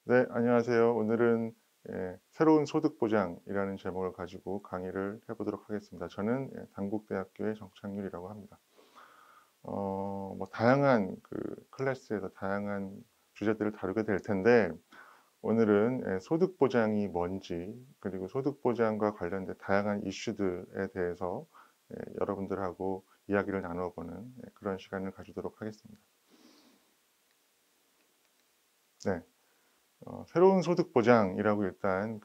네, 안녕하세요. 오늘은 새로운 소득 보장이라는 제목을 가지고 강의를 해보도록 하겠습니다. 저는 단국대학교의 정창률이라고 합니다. 뭐 다양한 클래스에서 다양한 주제들을 다루게 될 텐데 오늘은 소득 보장이 뭔지 그리고 소득 보장과 관련된 다양한 이슈들에 대해서 여러분들하고 이야기를 나눠보는 그런 시간을 가지도록 하겠습니다. 네. 새로운 소득 보장이라고 일단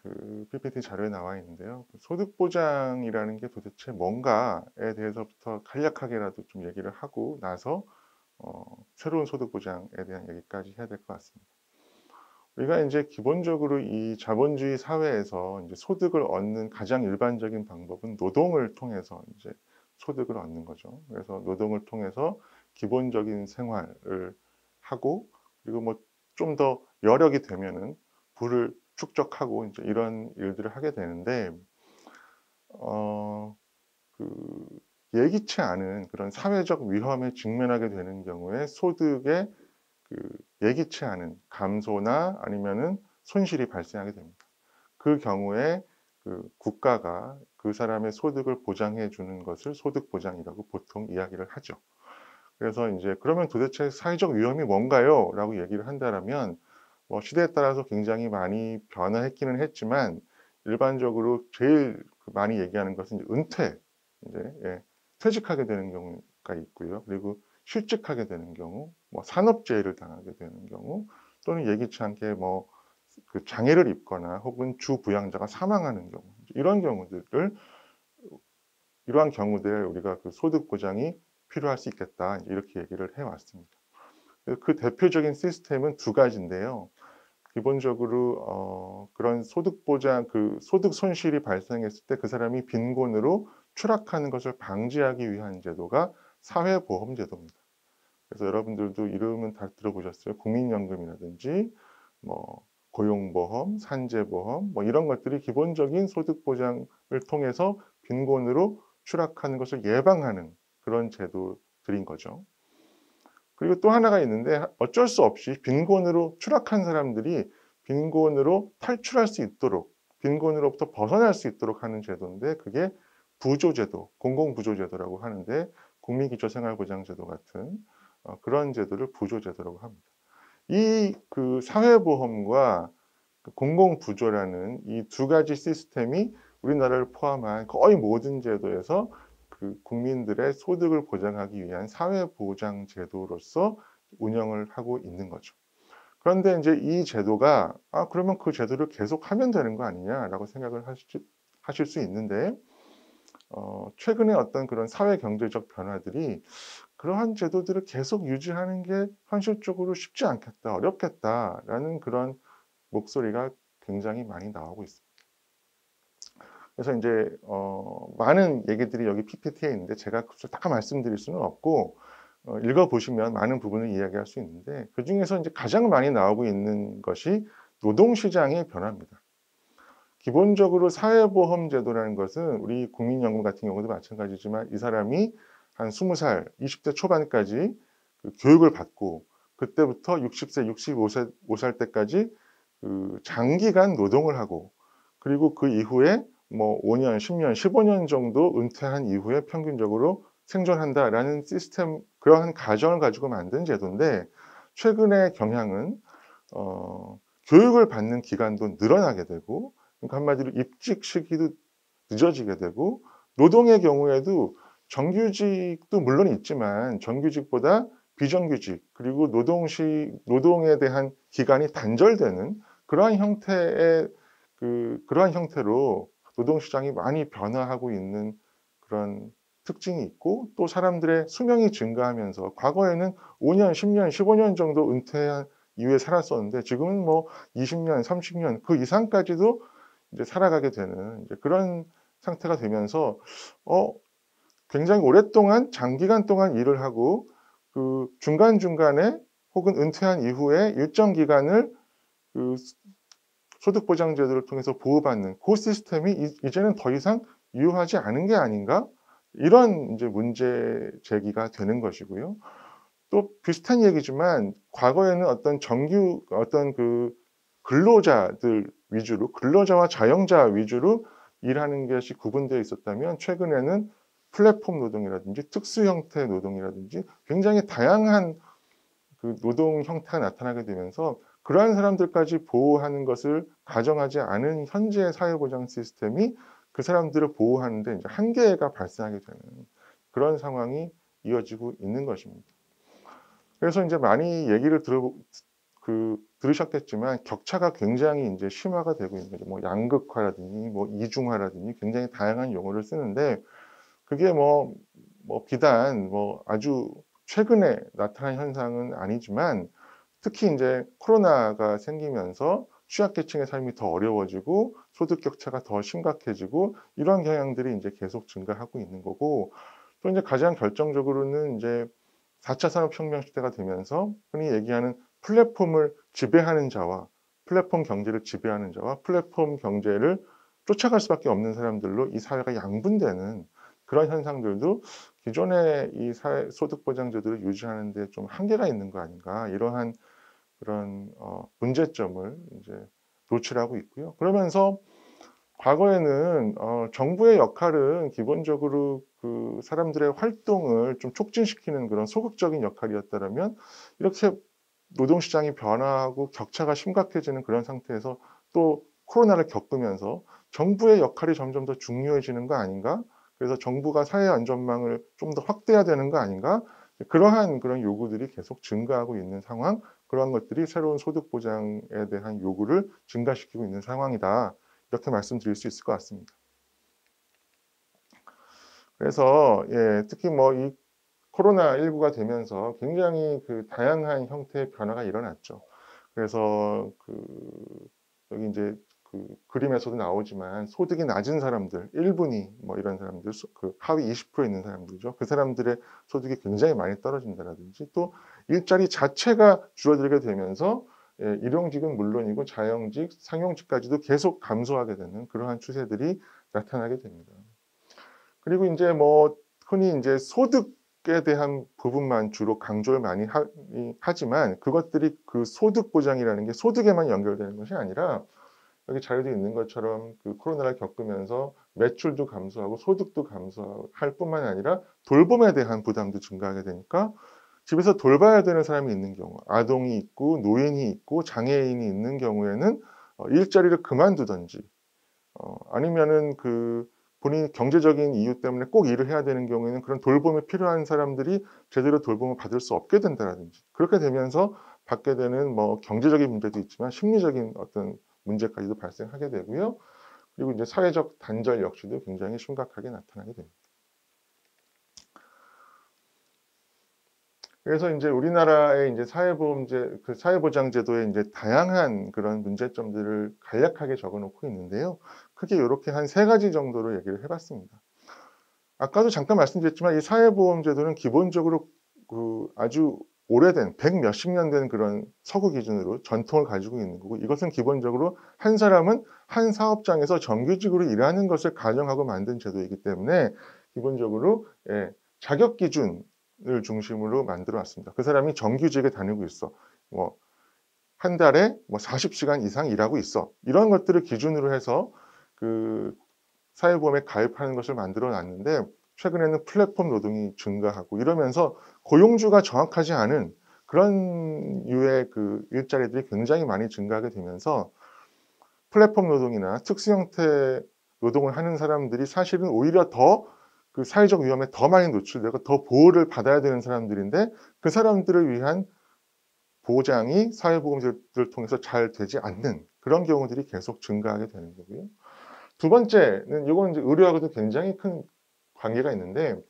PPT 자료에 나와 있는데요. 소득 보장이라는 게 도대체 뭔가에 대해서부터 간략하게라도 좀 얘기를 하고 나서 새로운 소득 보장에 대한 얘기까지 해야 될 것 같습니다. 우리가 이제 기본적으로 이 자본주의 사회에서 이제 소득을 얻는 가장 일반적인 방법은 노동을 통해서 이제 소득을 얻는 거죠. 그래서 노동을 통해서 기본적인 생활을 하고 그리고 뭐 좀 더 여력이 되면은 부를 축적하고 이제 이런 일들을 하게 되는데 어, 그 예기치 않은 그런 사회적 위험에 직면하게 되는 경우에 소득의 예기치 않은 감소나 아니면은 손실이 발생하게 됩니다. 그 경우에 국가가 그 사람의 소득을 보장해 주는 것을 소득 보장이라고 보통 이야기를 하죠. 그래서 이제 그러면 도대체 사회적 위험이 뭔가요? 라고 얘기를 한다면 뭐 시대에 따라서 굉장히 많이 변화했기는 했지만 일반적으로 제일 많이 얘기하는 것은 이제 은퇴, 이제 퇴직하게 되는 경우가 있고요. 그리고 실직하게 되는 경우, 뭐 산업재해를 당하게 되는 경우, 또는 예기치 않게 뭐 장애를 입거나 혹은 주부양자가 사망하는 경우, 이런 경우들을 이러한 경우들 우리가 소득 보장이 필요할 수 있겠다 이렇게 얘기를 해왔습니다. 그 대표적인 시스템은 두 가지인데요. 기본적으로 그런 소득 보장, 소득 손실이 발생했을 때 그 사람이 빈곤으로 추락하는 것을 방지하기 위한 제도가 사회보험제도입니다. 그래서 여러분들도 이름은 다 들어보셨어요. 국민연금이라든지 뭐 고용보험, 산재보험 뭐 이런 것들이 기본적인 소득 보장을 통해서 빈곤으로 추락하는 것을 예방하는 그런 제도들인 거죠. 그리고 또 하나가 있는데 어쩔 수 없이 빈곤으로 추락한 사람들이 빈곤으로 탈출할 수 있도록 빈곤으로부터 벗어날 수 있도록 하는 제도인데 그게 부조제도, 공공부조제도라고 하는데 국민기초생활보장제도 같은 그런 제도를 부조제도라고 합니다. 이 사회보험과 공공부조라는 이 두 가지 시스템이 우리나라를 포함한 거의 모든 제도에서 국민들의 소득을 보장하기 위한 사회보장제도로서 운영을 하고 있는 거죠. 그런데 이제 이 제도가 그러면 그 제도를 계속하면 되는 거 아니냐라고 생각을 하실 수 있는데 최근에 어떤 그런 사회 경제적 변화들이 그러한 제도들을 계속 유지하는 게 현실적으로 쉽지 않겠다, 어렵겠다라는 그런 목소리가 굉장히 많이 나오고 있습니다. 그래서 이제 많은 얘기들이 여기 PPT에 있는데 제가 다 말씀드릴 수는 없고 읽어보시면 많은 부분을 이야기할 수 있는데 그중에서 이제 가장 많이 나오고 있는 것이 노동시장의 변화입니다. 기본적으로 사회보험제도라는 것은 우리 국민연금 같은 경우도 마찬가지지만 이 사람이 한 20살, 20대 초반까지 교육을 받고 그때부터 60세, 65살 때까지 장기간 노동을 하고 그리고 그 이후에 뭐 5년, 10년, 15년 정도 은퇴한 이후에 평균적으로 생존한다라는 시스템, 그러한 가정을 가지고 만든 제도인데 최근의 경향은 교육을 받는 기간도 늘어나게 되고 그러니까 한마디로 입직 시기도 늦어지게 되고 노동의 경우에도 정규직도 물론 있지만 정규직보다 비정규직 그리고 노동에 대한 기간이 단절되는 그러한 형태의 그러한 형태로 노동시장이 많이 변화하고 있는 그런 특징이 있고 또 사람들의 수명이 증가하면서 과거에는 5년, 10년, 15년 정도 은퇴한 이후에 살았었는데 지금은 뭐 20년, 30년 그 이상까지도 이제 살아가게 되는 이제 그런 상태가 되면서 굉장히 오랫동안 장기간 동안 일을 하고 중간중간에 혹은 은퇴한 이후에 일정 기간을 그 소득보장제도를 통해서 보호받는 그 시스템이 이제는 더 이상 유효하지 않은 게 아닌가? 이런 이제 문제 제기가 되는 것이고요. 또 비슷한 얘기지만 과거에는 어떤 근로자들 위주로, 근로자와 자영자 위주로 일하는 것이 구분되어 있었다면 최근에는 플랫폼 노동이라든지 특수 형태 노동이라든지 굉장히 다양한 그 노동 형태가 나타나게 되면서 그러한 사람들까지 보호하는 것을 가정하지 않은 현재의 사회보장 시스템이 그 사람들을 보호하는 데 이제 한계가 발생하게 되는 그런 상황이 이어지고 있는 것입니다. 그래서 이제 많이 얘기를 들으셨겠지만 격차가 굉장히 이제 심화가 되고 있는 거죠. 뭐 양극화라든지 뭐 이중화라든지 굉장히 다양한 용어를 쓰는데 그게 비단 아주 최근에 나타난 현상은 아니지만 특히 이제 코로나가 생기면서 취약계층의 삶이 더 어려워지고 소득 격차가 더 심각해지고 이런 경향들이 이제 계속 증가하고 있는 거고 또 이제 가장 결정적으로는 이제 4차 산업혁명 시대가 되면서 흔히 얘기하는 플랫폼을 지배하는 자와 플랫폼 경제를 지배하는 자와 플랫폼 경제를 쫓아갈 수밖에 없는 사람들로 이 사회가 양분되는 그런 현상들도 기존의 이 사회 소득보장제도를 유지하는 데 좀 한계가 있는 거 아닌가 이러한 그런 문제점을 이제 노출하고 있고요. 그러면서 과거에는 정부의 역할은 기본적으로 그 사람들의 활동을 좀 촉진시키는 그런 소극적인 역할이었다면 이렇게 노동시장이 변화하고 격차가 심각해지는 그런 상태에서 또 코로나를 겪으면서 정부의 역할이 점점 더 중요해지는 거 아닌가? 그래서 정부가 사회 안전망을 좀 더 확대해야 되는 거 아닌가? 그러한 그런 요구들이 계속 증가하고 있는 상황, 그러한 것들이 새로운 소득 보장에 대한 요구를 증가시키고 있는 상황이다. 이렇게 말씀드릴 수 있을 것 같습니다. 그래서 특히 이 코로나19가 되면서 굉장히 그 다양한 형태의 변화가 일어났죠. 그래서 여기 이제 그 그림에서도 나오지만 소득이 낮은 사람들, 1분위 이런 사람들, 그 하위 20% 있는 사람들이죠. 그 사람들의 소득이 굉장히 많이 떨어진다라든지 또 일자리 자체가 줄어들게 되면서 일용직은 물론이고 자영직, 상용직까지도 계속 감소하게 되는 그러한 추세들이 나타나게 됩니다. 그리고 이제 흔히 이제 소득에 대한 부분만 주로 강조를 많이 하지만 그것들이 그 소득 보장이라는 게 소득에만 연결되는 것이 아니라 여기 자료도 있는 것처럼 그 코로나를 겪으면서 매출도 감소하고 소득도 감소할 뿐만 아니라 돌봄에 대한 부담도 증가하게 되니까 집에서 돌봐야 되는 사람이 있는 경우, 아동이 있고 노인이 있고 장애인이 있는 경우에는 일자리를 그만두든지 아니면은 본인이 경제적인 이유 때문에 꼭 일을 해야 되는 경우에는 그런 돌봄이 필요한 사람들이 제대로 돌봄을 받을 수 없게 된다라든지 그렇게 되면서 받게 되는 경제적인 문제도 있지만 심리적인 어떤 문제까지도 발생하게 되고요. 그리고 이제 사회적 단절 역시도 굉장히 심각하게 나타나게 됩니다. 그래서 이제 우리나라의 이제 사회보장제도의 이제 다양한 그런 문제점들을 간략하게 적어놓고 있는데요. 크게 이렇게 한 3가지 정도로 얘기를 해봤습니다. 아까도 잠깐 말씀드렸지만 이 사회보험제도는 기본적으로 아주 오래된 100몇십 년 된 그런 서구 기준으로 전통을 가지고 있는 거고 이것은 기본적으로 한 사람은 한 사업장에서 정규직으로 일하는 것을 가정하고 만든 제도이기 때문에 기본적으로 자격 기준을 중심으로 만들어 왔습니다. 그 사람이 정규직에 다니고 있어. 한 달에 40시간 이상 일하고 있어. 이런 것들을 기준으로 해서 그 사회보험에 가입하는 것을 만들어 놨는데 최근에는 플랫폼 노동이 증가하고 이러면서 고용주가 정확하지 않은 그런 유의 그 일자리들이 굉장히 많이 증가하게 되면서 플랫폼 노동이나 특수 형태 노동을 하는 사람들이 사실은 오히려 더 그 사회적 위험에 더 많이 노출되고 더 보호를 받아야 되는 사람들인데 그 사람들을 위한 보장이 사회보험제도를 통해서 잘 되지 않는 그런 경우들이 계속 증가하게 되는 거고요. 두 번째는 이건 이제 의료하고도 굉장히 큰 관계가 있는데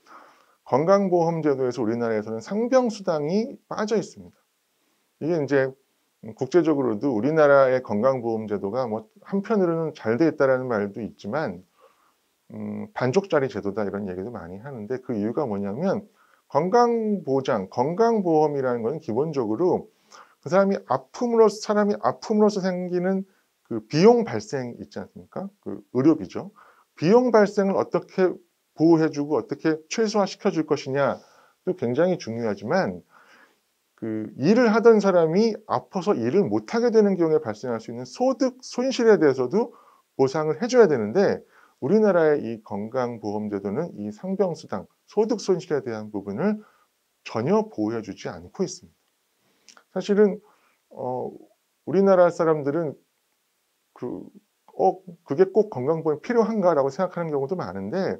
건강보험제도에서 우리나라에서는 상병수당이 빠져 있습니다. 이게 이제 국제적으로도 우리나라의 건강보험제도가 한편으로는 잘 돼 있다라는 말도 있지만 반쪽짜리 제도다 이런 얘기도 많이 하는데 그 이유가 뭐냐면 건강보장, 건강보험이라는 건 기본적으로 사람이 아픔으로써 생기는 그 비용 발생 있지 않습니까? 그 의료비죠. 비용 발생을 어떻게 보호해주고 어떻게 최소화시켜 줄 것이냐도 굉장히 중요하지만 그 일을 하던 사람이 아파서 일을 못하게 되는 경우에 발생할 수 있는 소득 손실에 대해서도 보상을 해 줘야 되는데 우리나라의 이 건강보험제도는 이 상병수당, 소득 손실에 대한 부분을 전혀 보호해 주지 않고 있습니다. 사실은 우리나라 사람들은 그게 꼭 건강보험이 필요한가라고 생각하는 경우도 많은데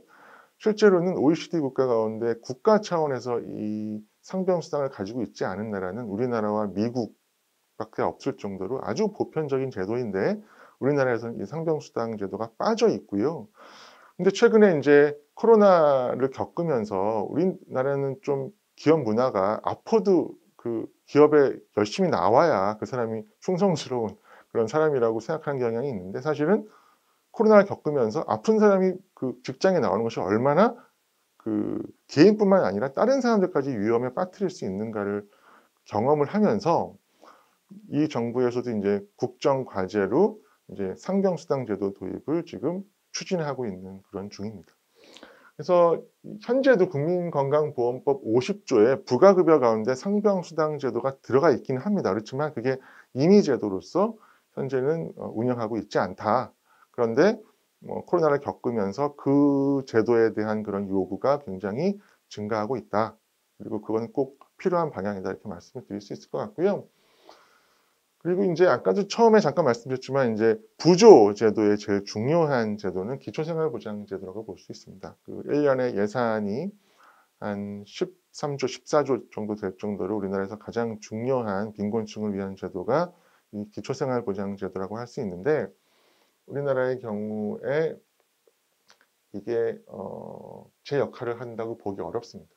실제로는 OECD 국가 가운데 국가 차원에서 이 상병수당을 가지고 있지 않은 나라는 우리나라와 미국밖에 없을 정도로 아주 보편적인 제도인데 우리나라에서는 이 상병수당 제도가 빠져 있고요. 근데 최근에 이제 코로나를 겪으면서 우리나라는 좀 기업 문화가 아파도 그 기업에 열심히 나와야 그 사람이 충성스러운 그런 사람이라고 생각하는 경향이 있는데 사실은 코로나를 겪으면서 아픈 사람이 그 직장에 나오는 것이 얼마나 그 개인뿐만 아니라 다른 사람들까지 위험에 빠뜨릴 수 있는가를 경험을 하면서 이 정부에서도 이제 국정 과제로 이제 상병수당 제도 도입을 지금 추진하고 있는 그런 중입니다. 그래서 현재도 국민건강보험법 50조에 부가급여 가운데 상병수당 제도가 들어가 있긴 합니다. 그렇지만 그게 임의제도로서 현재는 운영하고 있지 않다. 그런데 코로나를 겪으면서 그 제도에 대한 그런 요구가 굉장히 증가하고 있다. 그리고 그건 꼭 필요한 방향이다 이렇게 말씀을 드릴 수 있을 것 같고요. 그리고 이제 아까도 처음에 잠깐 말씀드렸지만 이제 부조 제도의 제일 중요한 제도는 기초생활보장제도라고 볼 수 있습니다. 그 1년에 예산이 한 13조, 14조 정도 될 정도로 우리나라에서 가장 중요한 빈곤층을 위한 제도가 이 기초생활보장제도라고 할 수 있는데 우리나라의 경우에 이게 제 역할을 한다고 보기 어렵습니다.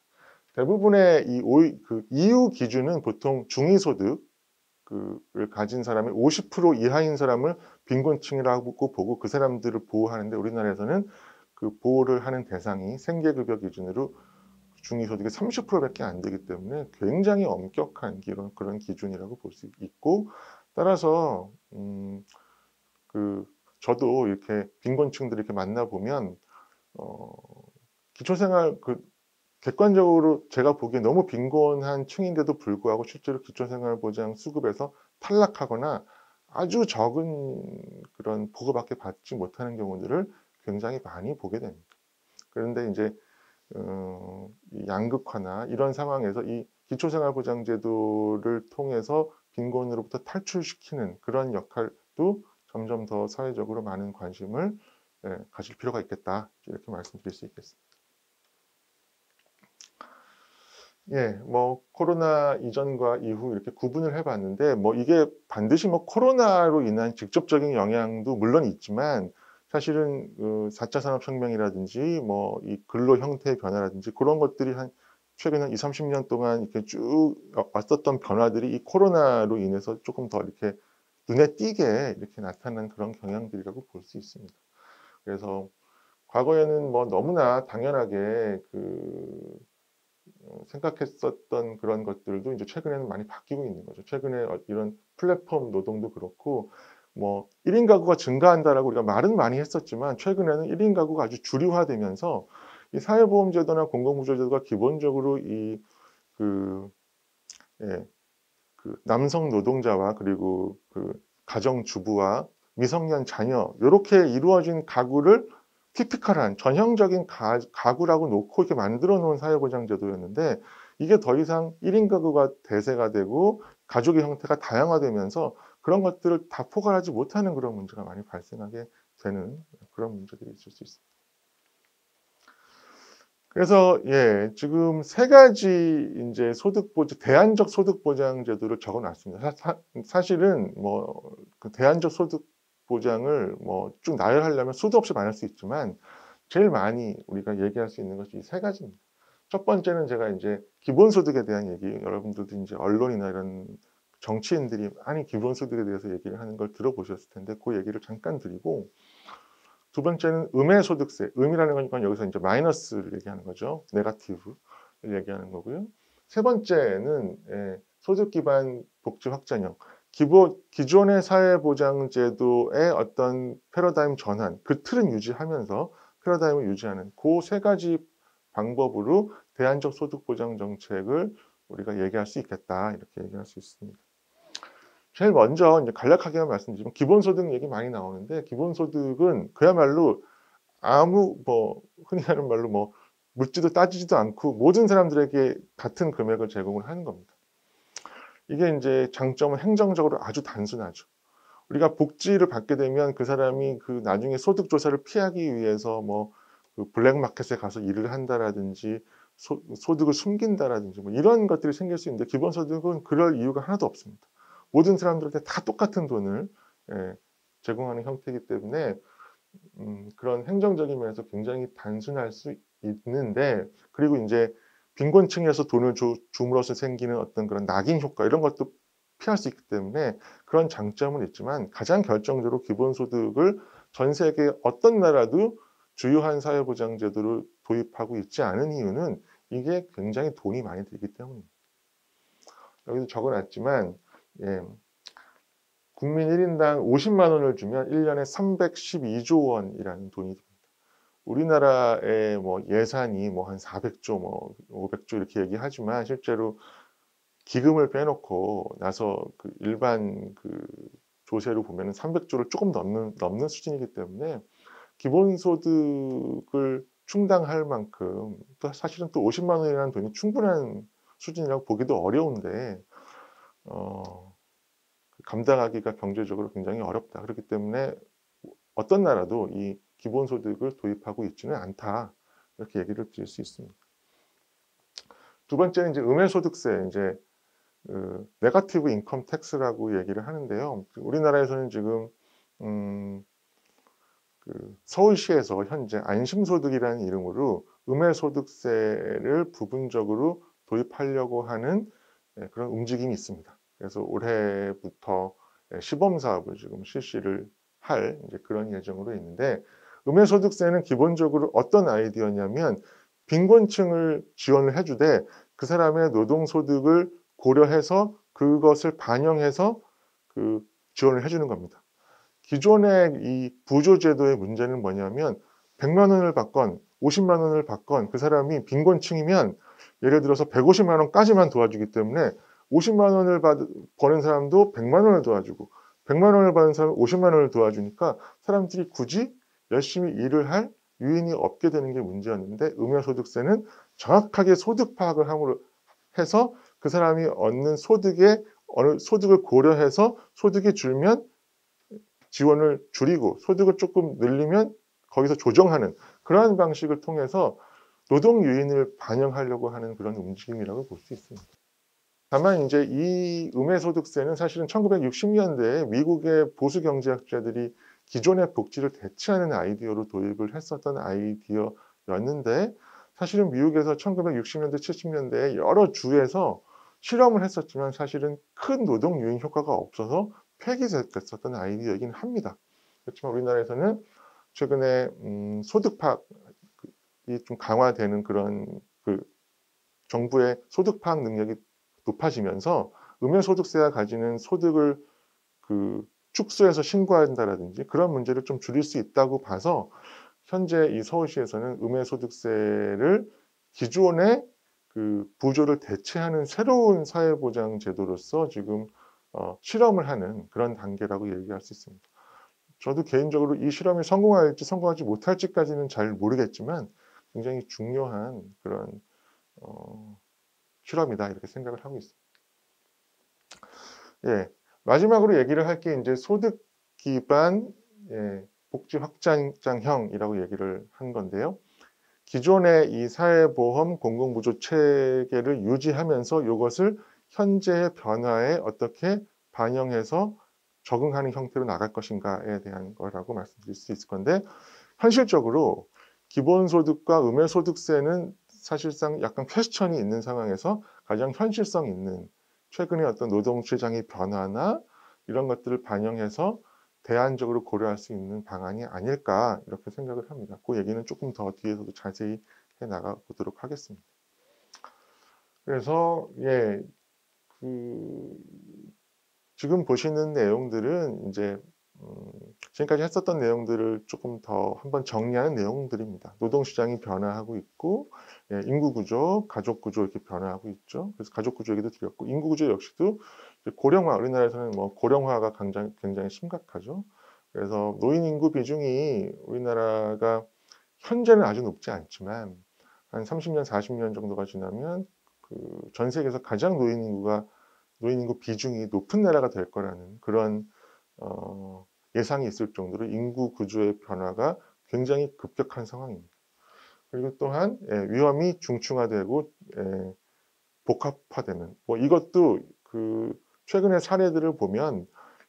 대부분의 그 이유 기준은 보통 중위소득 를 가진 사람의 50% 이하인 사람을 빈곤층이라고 보고 그 사람들을 보호하는데 우리나라에서는 그 보호를 하는 대상이 생계급여 기준으로 중위소득의 30%밖에 안 되기 때문에 굉장히 엄격한 그런 기준이라고 볼 수 있고 따라서 저도 이렇게 빈곤층들 이렇게 만나 보면 기초생활 객관적으로 제가 보기에 너무 빈곤한 층인데도 불구하고 실제로 기초생활보장 수급에서 탈락하거나 아주 적은 그런 보호밖에 받지 못하는 경우들을 굉장히 많이 보게 됩니다. 그런데 이제 이 양극화나 이런 상황에서 이 기초생활보장제도를 통해서 빈곤으로부터 탈출시키는 그런 역할도 점점 더 사회적으로 많은 관심을 가질 필요가 있겠다 이렇게 말씀드릴 수 있겠습니다. 예, 코로나 이전과 이후 이렇게 구분을 해봤는데, 이게 반드시 코로나로 인한 직접적인 영향도 물론 있지만, 사실은 4차 산업혁명이라든지, 이 근로 형태의 변화라든지, 그런 것들이 최근 한 20, 30년 동안 이렇게 쭉 왔었던 변화들이 이 코로나로 인해서 조금 더 이렇게 눈에 띄게 이렇게 나타난 그런 경향들이라고 볼 수 있습니다. 그래서 과거에는 너무나 당연하게 생각했었던 그런 것들도 이제 최근에는 많이 바뀌고 있는 거죠. 최근에 이런 플랫폼 노동도 그렇고 1인 가구가 증가한다라고 우리가 말은 많이 했었지만 최근에는 1인 가구가 아주 주류화되면서 이 사회보험제도나 공공부조제도가 기본적으로 남성 노동자와 그리고 가정주부와 미성년 자녀 이렇게 이루어진 가구를 티피컬한 전형적인 가구라고 놓고 이렇게 만들어 놓은 사회보장제도였는데 이게 더 이상 1인 가구가 대세가 되고 가족의 형태가 다양화되면서 그런 것들을 다 포괄하지 못하는 그런 문제가 많이 발생하게 되는 그런 문제들이 있을 수 있습니다. 그래서 지금 세 가지 이제 대안적 소득보장 제도를 적어놨습니다. 사실은 그 대안적 소득보장을 쭉 나열하려면 수도 없이 많을 수 있지만 제일 많이 우리가 얘기할 수 있는 것이 이 세 가지입니다. 첫 번째는 제가 이제 기본소득에 대한 얘기, 여러분들도 이제 언론이나 이런 정치인들이 많이 기본소득에 대해서 얘기를 하는 걸 들어보셨을 텐데 그 얘기를 잠깐 드리고. 두 번째는 음해소득세. 음이라는 건 여기서 이제 마이너스를 얘기하는 거죠. 네거티브를 얘기하는 거고요. 세 번째는 소득 기반 복지 확장형. 기존의 사회보장제도의 어떤 패러다임 전환, 그 틀은 유지하면서 패러다임을 유지하는 그 세 가지 방법으로 대안적 소득보장 정책을 우리가 얘기할 수 있겠다. 이렇게 얘기할 수 있습니다. 제일 먼저 이제 간략하게만 말씀드리면 기본소득 얘기 많이 나오는데 기본소득은 그야말로 아무 뭐 흔히 하는 말로 뭐 묻지도 따지지도 않고 모든 사람들에게 같은 금액을 제공을 하는 겁니다. 이게 이제 장점은 행정적으로 아주 단순하죠. 우리가 복지를 받게 되면 그 사람이 그 나중에 소득 조사를 피하기 위해서 뭐 그 블랙마켓에 가서 일을 한다라든지 소득을 숨긴다라든지 뭐 이런 것들이 생길 수 있는데 기본소득은 그럴 이유가 하나도 없습니다. 모든 사람들한테 다 똑같은 돈을 제공하는 형태이기 때문에 그런 행정적인 면에서 굉장히 단순할 수 있는데 그리고 이제 빈곤층에서 돈을 줌으로써 생기는 어떤 그런 낙인 효과 이런 것도 피할 수 있기 때문에 그런 장점은 있지만 가장 결정적으로 기본소득을 전 세계 어떤 나라도 주요한 사회보장제도를 도입하고 있지 않은 이유는 이게 굉장히 돈이 많이 들기 때문입니다. 여기도 적어놨지만 국민 1인당 50만 원을 주면 1년에 312조 원이라는 돈이 듭니다. 우리나라의 뭐 예산이 뭐 한 400조, 뭐 500조 이렇게 얘기하지만 실제로 기금을 빼놓고 나서 그 일반 그 조세로 보면 300조를 조금 넘는 수준이기 때문에 기본소득을 충당할 만큼 또 사실은 또 50만 원이라는 돈이 충분한 수준이라고 보기도 어려운데 감당하기가 경제적으로 굉장히 어렵다. 그렇기 때문에 어떤 나라도 이 기본소득을 도입하고 있지는 않다. 이렇게 얘기를 드릴 수 있습니다. 두 번째는 이제 음해소득세, 이제 네거티브 인컴 텍스라고 얘기를 하는데요. 우리나라에서는 지금 서울시에서 현재 안심소득이라는 이름으로 음해소득세를 부분적으로 도입하려고 하는 그런 움직임이 있습니다. 그래서 올해부터 시범 사업을 지금 실시를 할 이제 그런 예정으로 있는데 음해소득세는 기본적으로 어떤 아이디어냐면 빈곤층을 지원을 해주되 그 사람의 노동소득을 고려해서 그것을 반영해서 그 지원을 해주는 겁니다. 기존의 이 부조제도의 문제는 뭐냐면 100만 원을 받건 50만 원을 받건 그 사람이 빈곤층이면 예를 들어서 150만 원까지만 도와주기 때문에 50만 원을 버는 사람도 100만 원을 도와주고 100만 원을 받는 사람은 50만 원을 도와주니까 사람들이 굳이 열심히 일을 할 유인이 없게 되는 게 문제였는데 음여소득세는 정확하게 소득 파악을 함으로 해서 그 사람이 얻는 소득의 어느 소득을 고려해서 소득이 줄면 지원을 줄이고 소득을 조금 늘리면 거기서 조정하는 그러한 방식을 통해서 노동 유인을 반영하려고 하는 그런 움직임이라고 볼 수 있습니다. 다만 이제 이 음해소득세는 사실은 1960년대에 미국의 보수 경제학자들이 기존의 복지를 대체하는 아이디어로 도입을 했었던 아이디어였는데 사실은 미국에서 1960년대, 70년대에 여러 주에서 실험을 했었지만 사실은 큰 노동 유인 효과가 없어서 폐기됐었던 아이디어이긴 합니다. 그렇지만 우리나라에서는 최근에 소득 파악이 좀 강화되는 그런 그 정부의 소득 파악 능력이 높아지면서 음여소득세가 가지는 소득을 축소해서 신고한다라든지 그런 문제를 좀 줄일 수 있다고 봐서 현재 이 서울시에서는 음여소득세를 기존의 부조를 대체하는 새로운 사회보장 제도로서 지금 실험을 하는 그런 단계라고 얘기할 수 있습니다. 저도 개인적으로 이 실험이 성공할지 성공하지 못할지까지는 잘 모르겠지만 굉장히 중요한 그런 실험이다 이렇게 생각을 하고 있습니다. 예, 마지막으로 얘기를 할 게 이제 소득 기반 복지 확장형이라고 얘기를 한 건데요. 기존의 이 사회보험 공공부조 체계를 유지하면서 이것을 현재의 변화에 어떻게 반영해서 적응하는 형태로 나갈 것인가에 대한 거라고 말씀드릴 수 있을 건데 현실적으로 기본소득과 음해소득세는 사실상 약간 퀘스천이 있는 상황에서 가장 현실성 있는 최근의 어떤 노동시장의 변화나 이런 것들을 반영해서 대안적으로 고려할 수 있는 방안이 아닐까 이렇게 생각을 합니다. 그 얘기는 조금 더 뒤에서도 자세히 해 나가 보도록 하겠습니다. 그래서 지금 보시는 내용들은 이제 지금까지 했었던 내용들을 조금 더 한번 정리하는 내용들입니다. 노동시장이 변화하고 있고, 예, 인구구조, 가족구조 이렇게 변화하고 있죠. 그래서 가족구조 얘기도 드렸고, 인구구조 역시도 고령화, 우리나라에서는 뭐 고령화가 굉장히 심각하죠. 그래서 노인 인구 비중이 우리나라가 현재는 아주 높지 않지만 한 30년, 40년 정도가 지나면 그 전 세계에서 가장 노인 인구 비중이 높은 나라가 될 거라는 그런 예상이 있을 정도로 인구 구조의 변화가 굉장히 급격한 상황입니다. 그리고 또한 위험이 중증화되고 복합화되는 뭐 이것도 그 최근의 사례들을 보면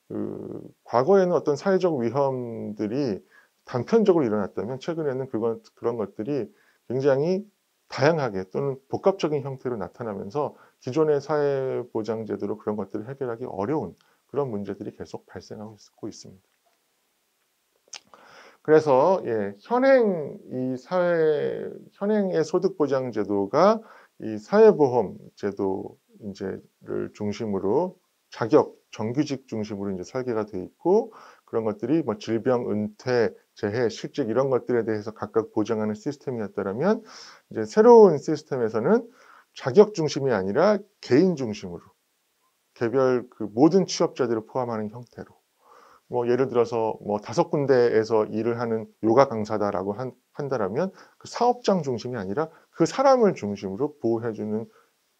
그 과거에는 어떤 사회적 위험들이 단편적으로 일어났다면 최근에는 그런 것들이 굉장히 다양하게 또는 복합적인 형태로 나타나면서 기존의 사회보장제도로 그런 것들을 해결하기 어려운 그런 문제들이 계속 발생하고 있습니다. 그래서 현행의 소득보장제도가 이 사회보험제도 이제를 중심으로 정규직 중심으로 이제 설계가 돼 있고 그런 것들이 뭐 질병, 은퇴, 재해, 실직 이런 것들에 대해서 각각 보장하는 시스템이었다면 이제 새로운 시스템에서는 자격 중심이 아니라 개인 중심으로 개별 그 모든 취업자들을 포함하는 형태로 뭐 예를 들어서 뭐 5군데에서 일을 하는 요가 강사다라고 한다라면 그 사업장 중심이 아니라 그 사람을 중심으로 보호해주는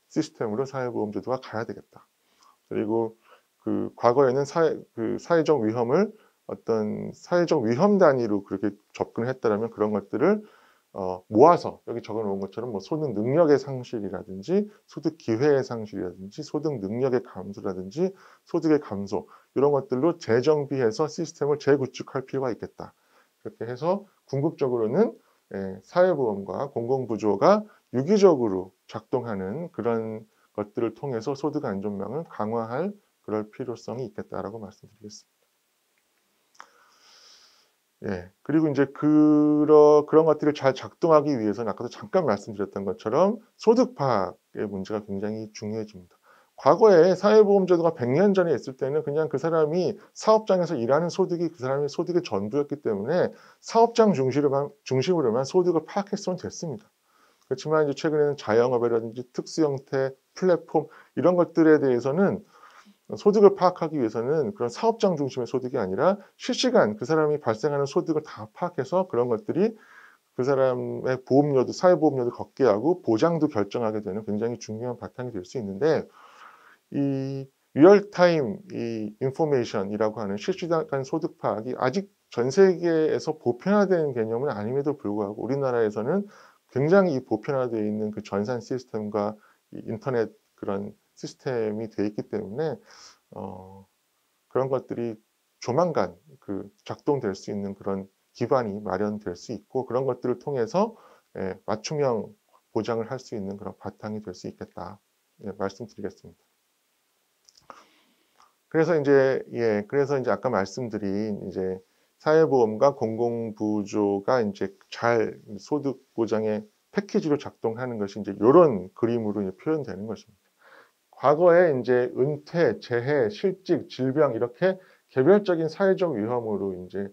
시스템으로 사회보험제도가 가야 되겠다. 그리고 그 과거에는 사회적 위험을 어떤 사회적 위험 단위로 그렇게 접근을 했다라면 그런 것들을 모아서 여기 적어 놓은 것처럼 뭐 소득 능력의 상실이라든지 소득 기회의 상실이라든지 소득 능력의 감소라든지 소득의 감소 이런 것들로 재정비해서 시스템을 재구축할 필요가 있겠다. 그렇게 해서 궁극적으로는 사회보험과 공공부조가 유기적으로 작동하는 그런 것들을 통해서 소득 안전망을 강화할 그럴 필요성이 있겠다라고 말씀드리겠습니다. 예. 그리고 이제 그런 것들을 잘 작동하기 위해서는 아까도 잠깐 말씀드렸던 것처럼 소득 파악의 문제가 굉장히 중요해집니다. 과거에 사회보험제도가 100년 전에 있을 때는 그냥 그 사람이 사업장에서 일하는 소득이 그 사람의 소득의 전부였기 때문에 사업장 중심으로만 소득을 파악했으면 됐습니다. 그렇지만 이제 최근에는 자영업이라든지 특수형태 플랫폼 이런 것들에 대해서는 소득을 파악하기 위해서는 그런 사업장 중심의 소득이 아니라 실시간 그 사람이 발생하는 소득을 다 파악해서 그런 것들이 그 사람의 보험료도 사회보험료도 걷게 하고 보장도 결정하게 되는 굉장히 중요한 바탕이 될 수 있는데 이 리얼타임 이 인포메이션이라고 하는 실시간 소득 파악이 아직 전 세계에서 보편화된 개념은 아님에도 불구하고 우리나라에서는 굉장히 이 보편화되어 있는 그 전산 시스템과 이 인터넷 그런 시스템이 되어 있기 때문에 그런 것들이 조만간 그 작동될 수 있는 그런 기반이 마련될 수 있고 그런 것들을 통해서 맞춤형 보장을 할 수 있는 그런 바탕이 될 수 있겠다 말씀드리겠습니다. 그래서 이제 아까 말씀드린 이제 사회보험과 공공부조가 이제 잘 소득 보장의 패키지로 작동하는 것이 이제 이런 그림으로 이제 표현되는 것입니다. 과거에 이제 은퇴, 재해, 실직, 질병 이렇게 개별적인 사회적 위험으로 이제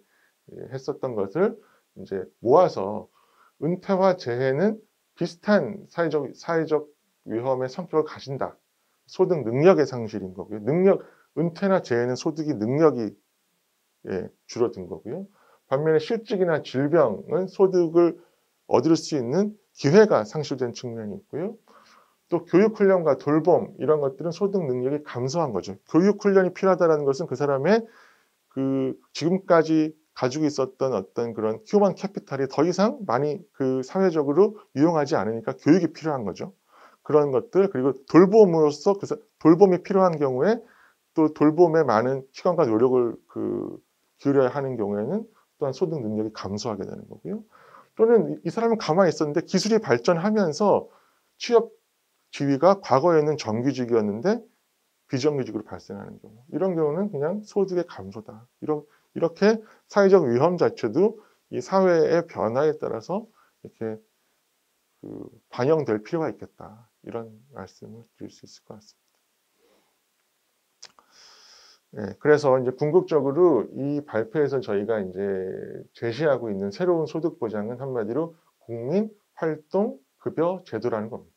했었던 것을 이제 모아서 은퇴와 재해는 비슷한 사회적 위험의 성격을 가진다. 소득 능력의 상실인 거고요. 은퇴나 재해는 소득이 능력이 줄어든 거고요. 반면에 실직이나 질병은 소득을 얻을 수 있는 기회가 상실된 측면이 있고요. 또 교육훈련과 돌봄 이런 것들은 소득 능력이 감소한 거죠. 교육훈련이 필요하다는 것은 그 사람의 그 지금까지 가지고 있었던 어떤 그런 휴먼 캐피탈이 더 이상 많이 그 사회적으로 유용하지 않으니까 교육이 필요한 거죠. 그런 것들 그리고 돌봄으로서 돌봄이 필요한 경우에 또 돌봄에 많은 시간과 노력을 기울여야 하는 경우에는 또한 소득 능력이 감소하게 되는 거고요. 또는 이 사람은 가만히 있었는데 기술이 발전하면서 취업 지위가 과거에는 정규직이었는데 비정규직으로 발생하는 경우 이런 경우는 그냥 소득의 감소다. 이렇게 사회적 위험 자체도 이 사회의 변화에 따라서 이렇게 반영될 필요가 있겠다. 이런 말씀을 드릴 수 있을 것 같습니다. 예, 그래서 이제 궁극적으로 이 발표에서 저희가 이제 제시하고 있는 새로운 소득 보장은 한마디로 국민 활동 급여 제도라는 겁니다.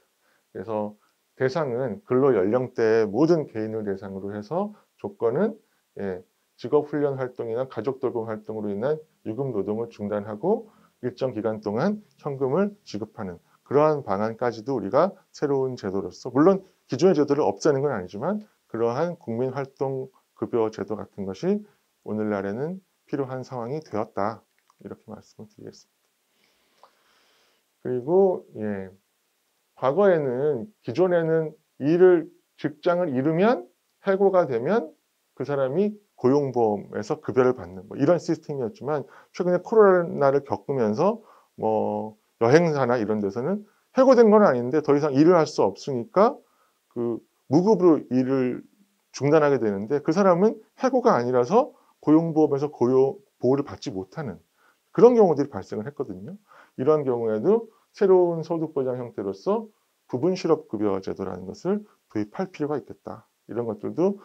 그래서 대상은 근로 연령대의 모든 개인을 대상으로 해서 조건은 예, 직업 훈련 활동이나 가족 돌봄 활동으로 인한 유급 노동을 중단하고 일정 기간 동안 현금을 지급하는 그러한 방안까지도 우리가 새로운 제도로서 물론 기존의 제도를 없애는 건 아니지만 그러한 국민 활동 급여 제도 같은 것이 오늘날에는 필요한 상황이 되었다. 이렇게 말씀을 드리겠습니다. 그리고 예, 과거에는 기존에는 직장을 잃으면 해고가 되면 그 사람이 고용보험에서 급여를 받는 뭐 이런 시스템이었지만 최근에 코로나를 겪으면서 뭐 여행사나 이런 데서는 해고된 건 아닌데 더 이상 일을 할 수 없으니까 그 무급으로 일을 중단하게 되는데 그 사람은 해고가 아니라서 고용보험에서 고용 보호를 받지 못하는 그런 경우들이 발생을 했거든요. 이런 경우에도 새로운 소득보장 형태로서 부분 실업급여 제도라는 것을 도입할 필요가 있겠다. 이런 것들도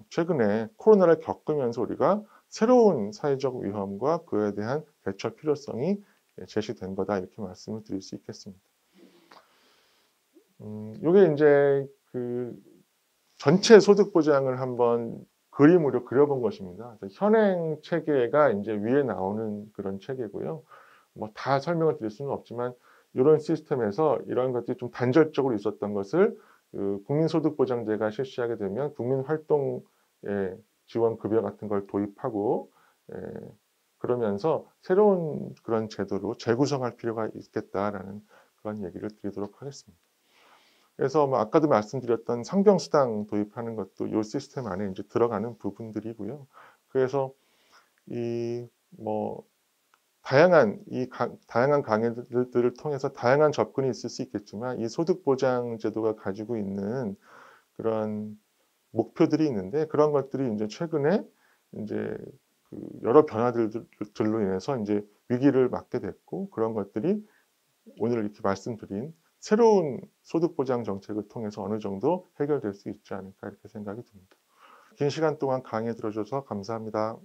최근에 코로나를 겪으면서 우리가 새로운 사회적 위험과 그에 대한 대처 필요성이 제시된 거다 이렇게 말씀을 드릴 수 있겠습니다. 이게 이제 그 전체 소득 보장을 한번 그림으로 그려본 것입니다. 현행 체계가 이제 위에 나오는 그런 체계고요. 뭐 다 설명을 드릴 수는 없지만 이런 시스템에서 이런 것들이 좀 단절적으로 있었던 것을 그 국민소득보장제가 실시하게 되면 국민활동 지원급여 같은 걸 도입하고 그러면서 새로운 그런 제도로 재구성할 필요가 있겠다라는 그런 얘기를 드리도록 하겠습니다. 그래서 뭐 아까도 말씀드렸던 상병수당 도입하는 것도 이 시스템 안에 이제 들어가는 부분들이고요. 그래서 이 뭐 다양한 강의들을 통해서 다양한 접근이 있을 수 있겠지만 이 소득보장 제도가 가지고 있는 그런 목표들이 있는데 그런 것들이 이제 최근에 이제 그 여러 변화들로 인해서 이제 위기를 맞게 됐고 그런 것들이 오늘 이렇게 말씀드린 새로운 소득보장 정책을 통해서 어느 정도 해결될 수 있지 않을까 이렇게 생각이 듭니다. 긴 시간 동안 강의 들어주셔서 감사합니다.